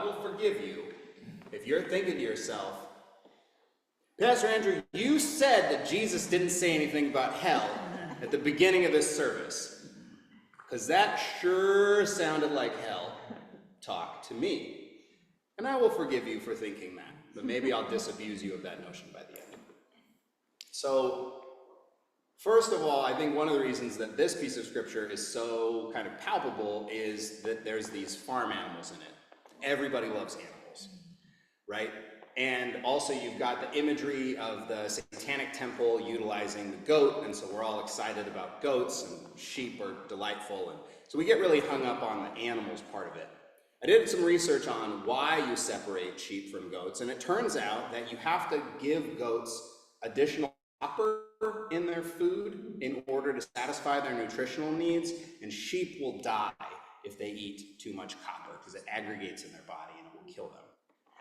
will forgive you if you're thinking to yourself, Pastor Andrew, you said that Jesus didn't say anything about hell at the beginning of this service, because that sure sounded like hell talk to me. And I will forgive you for thinking that, but maybe I'll disabuse you of that notion by the end. So, first of all, I think one of the reasons that this piece of scripture is so kind of palpable is that there's these farm animals in it. Everybody loves animals, right? And also you've got the imagery of the Satanic temple utilizing the goat, and so we're all excited about goats, and sheep are delightful, and so we get really hung up on the animals part of it. I did some research on why you separate sheep from goats, and it turns out that you have to give goats additional copper in their food in order to satisfy their nutritional needs, and sheep will die if they eat too much copper because it aggregates in their body and it will kill them.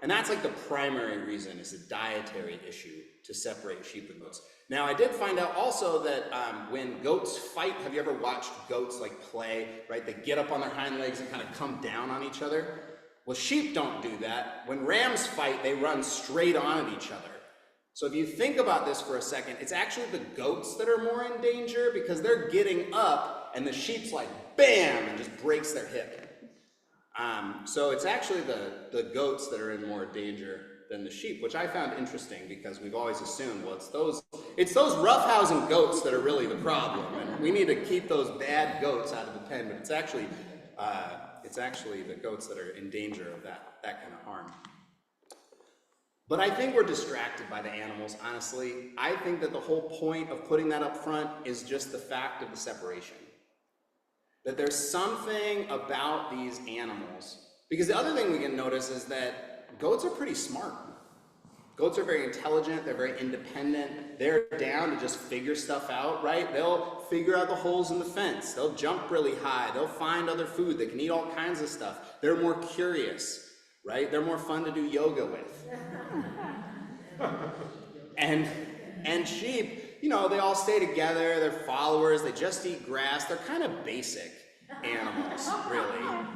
And that's like the primary reason, is a dietary issue to separate sheep and goats. Now, I did find out also that when goats fight, have you ever watched goats like play, right? They get up on their hind legs and kind of come down on each other. Well, sheep don't do that. When rams fight, they run straight on at each other. So if you think about this for a second, it's actually the goats that are more in danger because they're getting up and the sheep's like, bam, and just breaks their hip. So it's actually the goats that are in more danger than the sheep, which I found interesting because we've always assumed, well, it's those roughhousing goats that are really the problem, and we need to keep those bad goats out of the pen, but it's actually the goats that are in danger of that kind of harm. But I think we're distracted by the animals, honestly. I think that the whole point of putting that up front is just the fact of the separation. That there's something about these animals, because the other thing we can notice is that goats are pretty smart. Goats are very intelligent, they're very independent, they're down to just figure stuff out, right? They'll figure out the holes in the fence, they'll jump really high, they'll find other food, they can eat all kinds of stuff. They're more curious, right? They're more fun to do yoga with. And sheep, you know, they all stay together, they're followers, they just eat grass, they're kind of basic animals, really.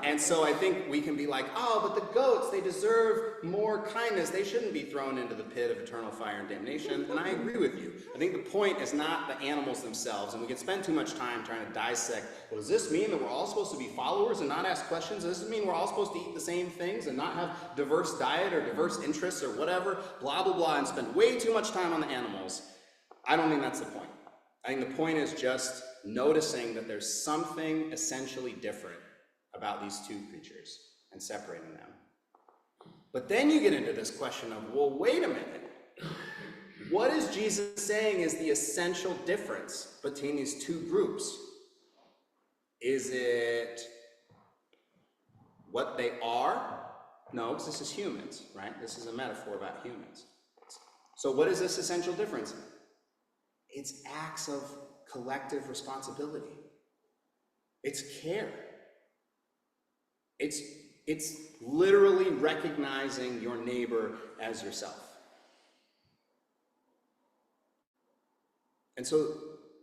And so I think we can be like, oh, but the goats, they deserve more kindness. They shouldn't be thrown into the pit of eternal fire and damnation. And I agree with you. I think the point is not the animals themselves. And we can spend too much time trying to dissect, well, does this mean that we're all supposed to be followers and not ask questions? Does this mean we're all supposed to eat the same things and not have diverse diet or diverse interests or whatever, blah, blah, blah, and spend way too much time on the animals? I don't think that's the point. I think the point is just noticing that there's something essentially different about these two creatures and separating them. But then you get into this question of, well, wait a minute. What is Jesus saying is the essential difference between these two groups? Is it what they are? No, because this is humans, right? This is a metaphor about humans. So what is this essential difference? It's acts of collective responsibility. It's care. It's literally recognizing your neighbor as yourself. And so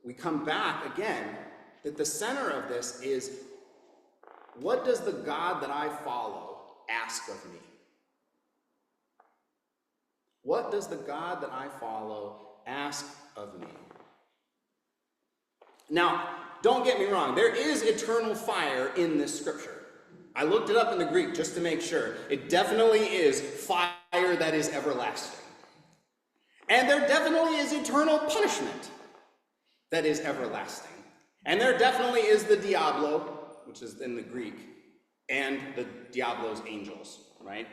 we come back again that the center of this is, what does the God that I follow ask of me? What does the God that I follow ask of me? Now, don't get me wrong, there is eternal fire in this scripture. I looked it up in the Greek just to make sure. It definitely is fire that is everlasting. And there definitely is eternal punishment that is everlasting. And there definitely is the Diablo, which is in the Greek, and the Diablo's angels, right?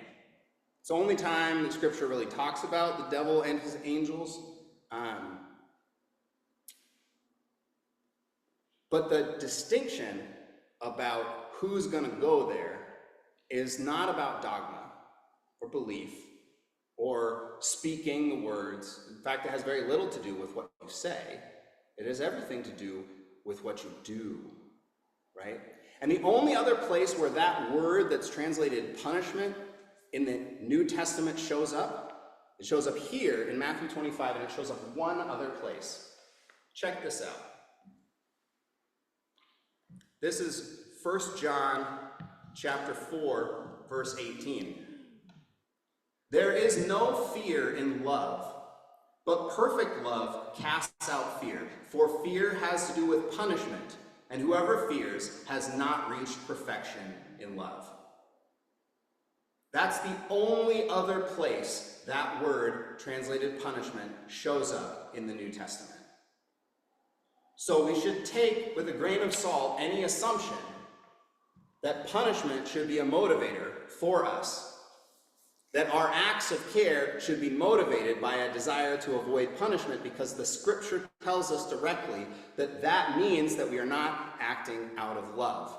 It's the only time the scripture really talks about the devil and his angels. But the distinction about who's going to go there is not about dogma or belief or speaking the words. In fact, it has very little to do with what you say. It has everything to do with what you do, right? And the only other place where that word that's translated punishment in the New Testament shows up, it shows up here in Matthew 25, and it shows up one other place. Check this out. This is 1 John chapter 4, verse 18. There is no fear in love, but perfect love casts out fear, for fear has to do with punishment, and whoever fears has not reached perfection in love. That's the only other place that word, translated punishment, shows up in the New Testament. So we should take with a grain of salt any assumption that punishment should be a motivator for us, that our acts of care should be motivated by a desire to avoid punishment, because the scripture tells us directly that that means that we are not acting out of love.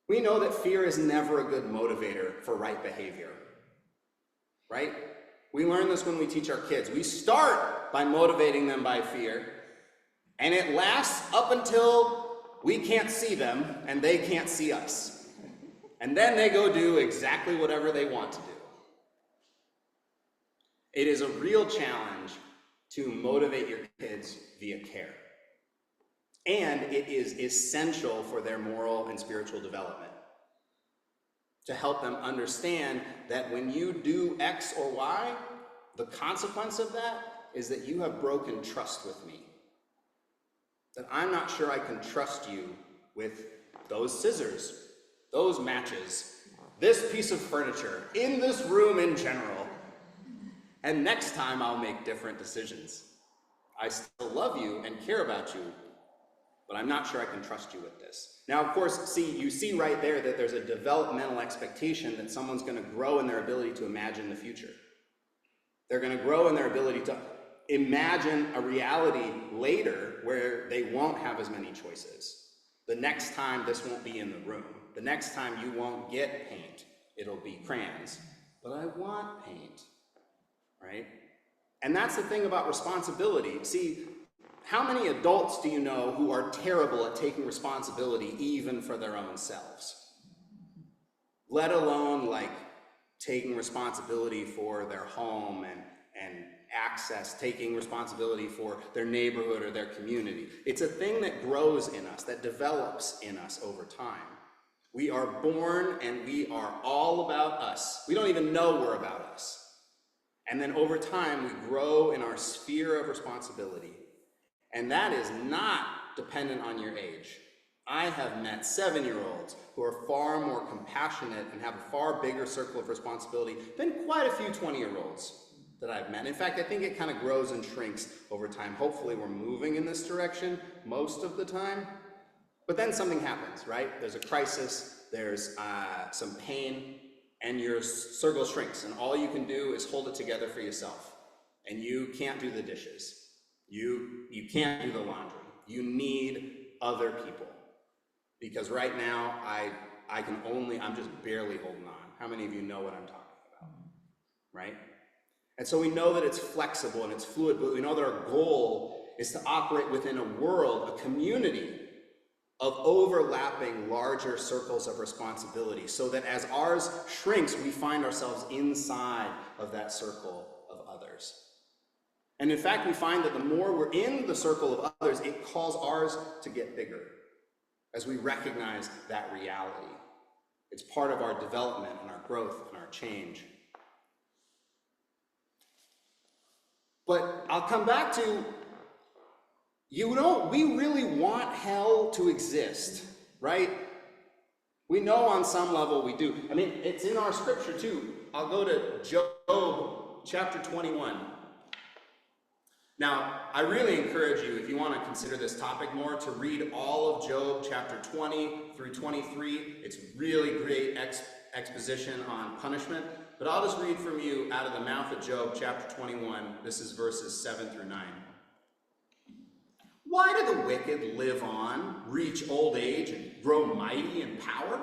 We know that fear is never a good motivator for right behavior, right? We learn this when we teach our kids. We start by motivating them by fear, and it lasts up until we can't see them and they can't see us. And then they go do exactly whatever they want to do. It is a real challenge to motivate your kids via care. And it is essential for their moral and spiritual development, to help them understand that when you do X or Y, the consequence of that is that you have broken trust with me. That I'm not sure I can trust you with those scissors, those matches, this piece of furniture, in this room in general. And next time I'll make different decisions. I still love you and care about you, but I'm not sure I can trust you with this. Now, of course, you see right there that there's a developmental expectation that someone's going to grow in their ability to imagine the future. They're going to grow in their ability to imagine a reality later where they won't have as many choices. The next time this won't be in the room. The next time you won't get paint. It'll be crayons. But I want paint, right? And that's the thing about responsibility. See, how many adults do you know who are terrible at taking responsibility even for their own selves? Let alone like taking responsibility for their home and access, taking responsibility for their neighborhood or their community. It's a thing that grows in us, that develops in us over time. We are born and we are all about us. We don't even know we're about us. And then over time, we grow in our sphere of responsibility. And that is not dependent on your age. I have met 7-year-olds who are far more compassionate and have a far bigger circle of responsibility than quite a few 20-year-olds that I've met. In fact, I think it kind of grows and shrinks over time. Hopefully we're moving in this direction most of the time. But then something happens, right? There's a crisis, there's some pain, and your circle shrinks, and all you can do is hold it together for yourself. And you can't do the dishes. You can't do the laundry. You need other people. Because right now, I'm just barely holding on. How many of you know what I'm talking about? Right? And so we know that it's flexible and it's fluid, but we know that our goal is to operate within a world, a community of overlapping larger circles of responsibility, so that as ours shrinks, we find ourselves inside of that circle of others. And in fact, we find that the more we're in the circle of others, it calls ours to get bigger as we recognize that reality. It's part of our development and our growth and our change. But I'll come back to, we really want hell to exist, right? We know on some level we do. I mean, it's in our scripture too. I'll go to Job chapter 21. Now, I really encourage you, if you want to consider this topic more, to read all of Job chapter 20 through 23. It's really great exposition on punishment. But I'll just read from you out of the mouth of Job chapter 21. This is verses 7 through 9. Why do the wicked live on, reach old age, and grow mighty in power?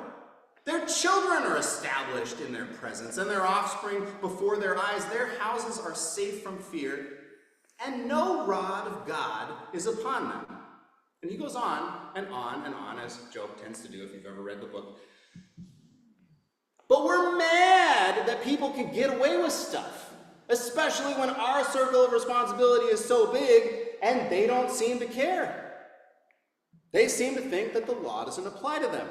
Their children are established in their presence, and their offspring before their eyes. Their houses are safe from fear, and no rod of God is upon them. And he goes on and on and on, as Job tends to do if you've ever read the book. But we're mad that people can get away with stuff, especially when our circle of responsibility is so big and they don't seem to care. They seem to think that the law doesn't apply to them.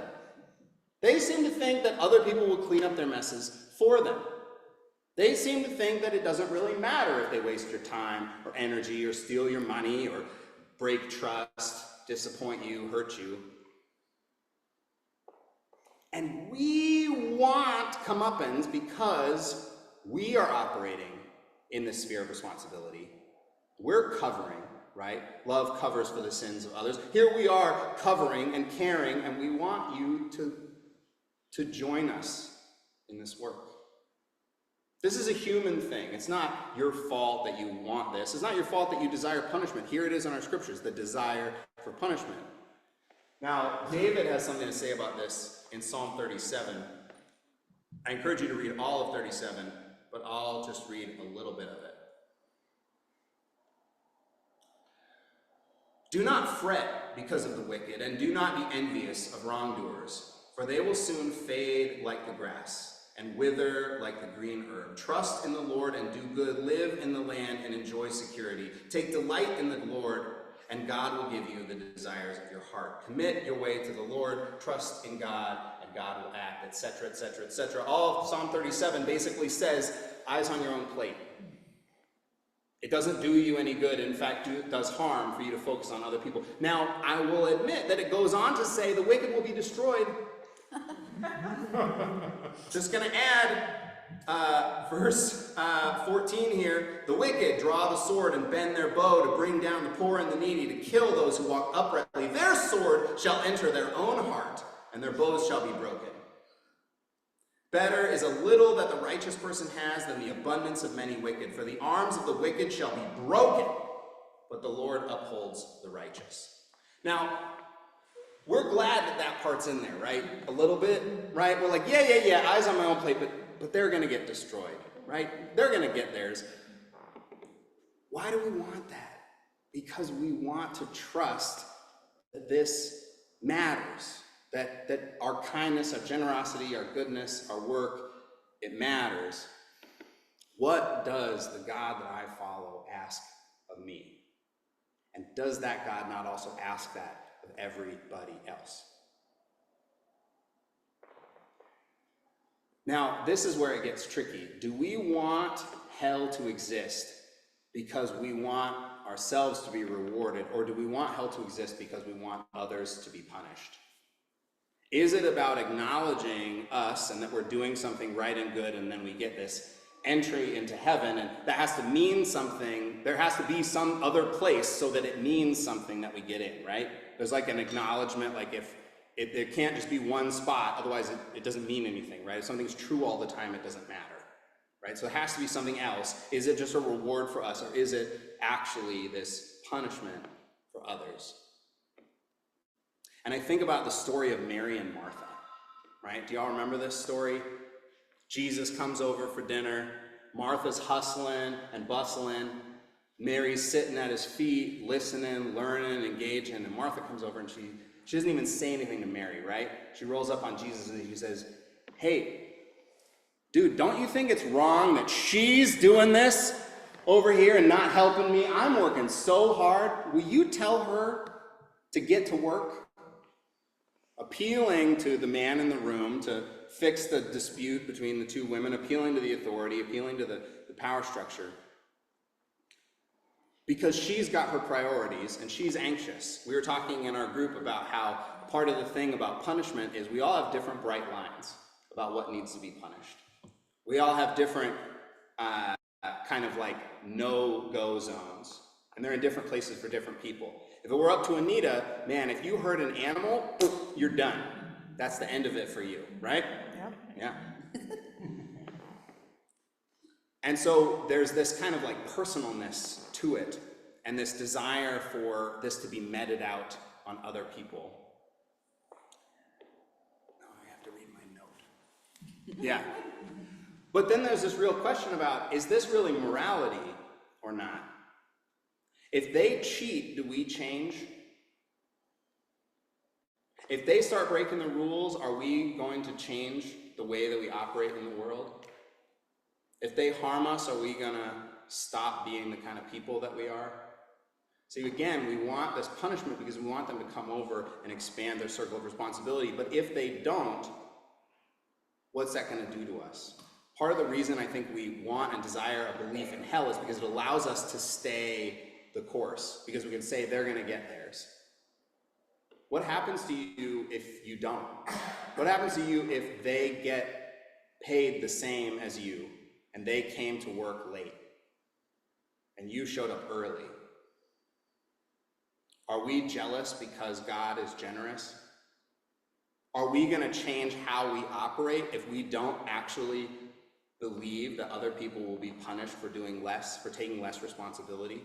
They seem to think that other people will clean up their messes for them. They seem to think that it doesn't really matter if they waste your time or energy or steal your money or break trust, disappoint you, hurt you. And we want comeuppance because we are operating in the sphere of responsibility. We're covering, right? Love covers for the sins of others. Here we are covering and caring, and we want you to join us in this work. This is a human thing. It's not your fault that you want this. It's not your fault that you desire punishment. Here it is in our scriptures, the desire for punishment. Now, David has something to say about this in Psalm 37. I encourage you to read all of 37, but I'll just read a little bit of it. Do not fret because of the wicked, and do not be envious of wrongdoers, for they will soon fade like the grass and wither like the green herb. Trust in the Lord and do good. Live in the land and enjoy security. Take delight in the Lord, and God will give you the desires of your heart. Commit your way to the Lord. Trust in God, and God will act, etc., etc., etc. All of Psalm 37 basically says, eyes on your own plate. It doesn't do you any good. In fact, it does harm for you to focus on other people. Now, I will admit that it goes on to say the wicked will be destroyed. Just going to add verse 14 here. The wicked draw the sword and bend their bow to bring down the poor and the needy, to kill those who walk uprightly. Their sword shall enter their own heart, and their bows shall be broken. Better is a little that the righteous person has than the abundance of many wicked. For the arms of the wicked shall be broken, but the Lord upholds the righteous. Now, we're glad that that part's in there, right? A little bit, right? We're like, yeah, eyes on my own plate, but they're going to get destroyed, right? They're going to get theirs. Why do we want that? Because we want to trust that this matters, that our kindness, our generosity, our goodness, our work, it matters. What does the God that I follow ask of me? And does that God not also ask that of everybody else? Now, this is where it gets tricky. Do we want hell to exist because we want ourselves to be rewarded, or do we want hell to exist because we want others to be punished? Is it about acknowledging us and that we're doing something right and good, and then we get this entry into heaven, and that has to mean something? There has to be some other place so that it means something that we get in, right? There's like an acknowledgement, like if it can't just be one spot, otherwise it doesn't mean anything, right? If something's true all the time, it doesn't matter, right? So it has to be something else. Is it just a reward for us, or is it actually this punishment for others? And I think about the story of Mary and Martha, right? Do y'all remember this story? Jesus comes over for dinner. Martha's hustling and bustling. Mary's sitting at his feet, listening, learning, engaging. And Martha comes over and she doesn't even say anything to Mary, right? She rolls up on Jesus and she says, hey, dude, don't you think it's wrong that she's doing this over here and not helping me? I'm working so hard. Will you tell her to get to work? Appealing to the man in the room to fix the dispute between the two women, appealing to the authority, appealing to the power structure. Because she's got her priorities and she's anxious. We were talking in our group about how part of the thing about punishment is we all have different bright lines about what needs to be punished. We all have different kind of like no-go zones, and they're in different places for different people. If it were up to Anita, man, if you hurt an animal, you're done. That's the end of it for you, right? Yep. Yeah. And so there's this kind of like personalness to it, and this desire for this to be meted out on other people. Now I have to read my note. Yeah. But then there's this real question about, is this really morality or not? If they cheat, do we change? If they start breaking the rules, are we going to change the way that we operate in the world? If they harm us, are we going to stop being the kind of people that we are? See, again, we want this punishment because we want them to come over and expand their circle of responsibility. But if they don't, what's that going to do to us? Part of the reason I think we want and desire a belief in hell is because it allows us to stay the course, because we can say they're going to get theirs. What happens to you if you don't? What happens to you if they get paid the same as you and they came to work late and you showed up early? Are we jealous because God is generous? Are we going to change how we operate if we don't actually believe that other people will be punished for doing less, for taking less responsibility?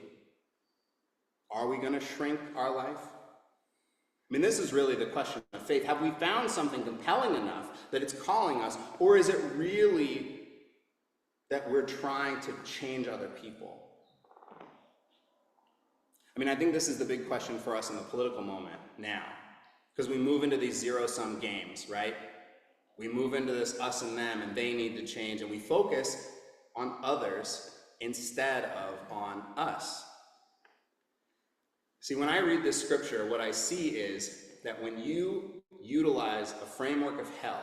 Are we going to shrink our life? I mean, this is really the question of faith. Have we found something compelling enough that it's calling us, or is it really that we're trying to change other people? I mean, I think this is the big question for us in the political moment now, because we move into these zero-sum games, right? We move into this us and them, and they need to change, and we focus on others instead of on us. See, when I read this scripture, what I see is that when you utilize a framework of hell,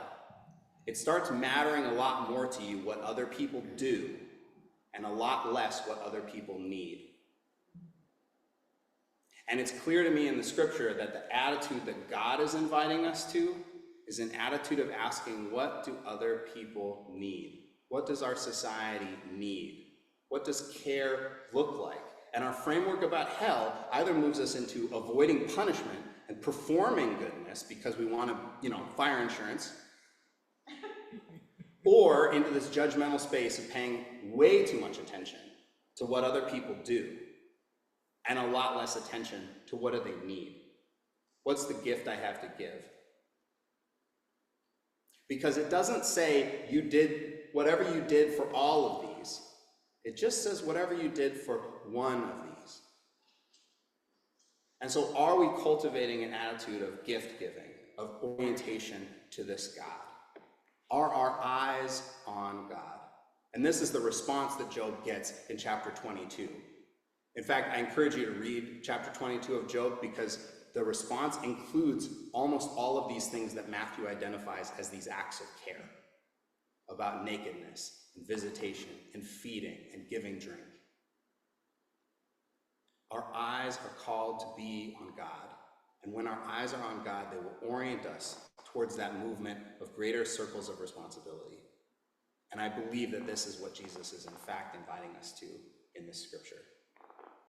it starts mattering a lot more to you what other people do and a lot less what other people need. And it's clear to me in the scripture that the attitude that God is inviting us to is an attitude of asking, what do other people need? What does our society need? What does care look like? And our framework about hell either moves us into avoiding punishment and performing goodness because we want to, fire insurance, or into this judgmental space of paying way too much attention to what other people do and a lot less attention to what do they need. What's the gift I have to give? Because it doesn't say you did whatever you did for all of these. It just says whatever you did for one of these. And so are we cultivating an attitude of gift giving, of orientation to this God? Are our eyes on God? And this is the response that Job gets in chapter 22. In fact, I encourage you to read chapter 22 of Job because the response includes almost all of these things that Matthew identifies as these acts of care about nakedness and visitation and feeding and giving drink. Our eyes are called to be on God. And when our eyes are on God, they will orient us towards that movement of greater circles of responsibility. And I believe that this is what Jesus is in fact inviting us to in this scripture.